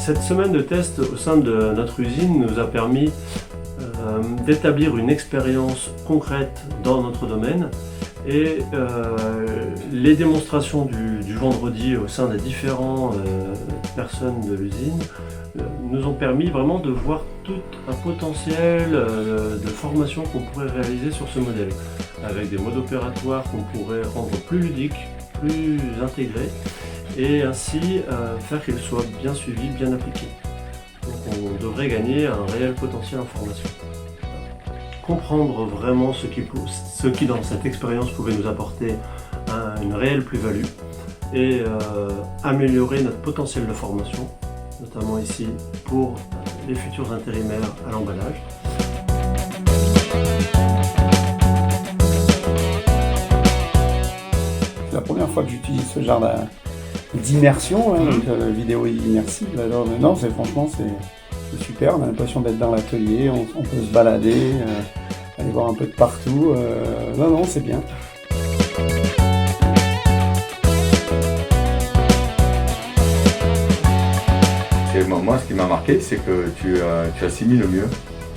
Cette semaine de test au sein de notre usine nous a permis d'établir une expérience concrète dans notre domaine et les démonstrations du vendredi au sein des différentes personnes de l'usine nous ont permis vraiment de voir tout un potentiel de formation qu'on pourrait réaliser sur ce modèle, avec des modes opératoires qu'on pourrait rendre plus ludiques, plus intégrés, et ainsi faire qu'ils soient bien suivis, bien appliqués. Donc on devrait gagner un réel potentiel en formation. Comprendre vraiment ce qui dans cette expérience pouvait nous apporter une réelle plus-value et améliorer notre potentiel de formation, notamment ici pour les futurs intérimaires à l'emballage. C'est la première fois que j'utilise ce genre d'immersion, donc vidéo immersive. Alors, non, franchement c'est super, on a l'impression d'être dans l'atelier, on peut se balader, aller voir un peu de partout. Non, c'est bien. Moi, ce qui m'a marqué, c'est que tu assimiles le mieux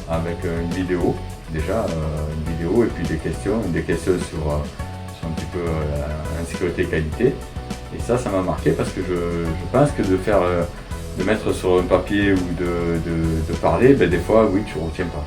avec une vidéo, déjà une vidéo et puis des questions sur un petit peu l'insécurité qualité. Et ça m'a marqué parce que je pense que de mettre sur un papier ou de parler, des fois, oui, tu ne retiens pas.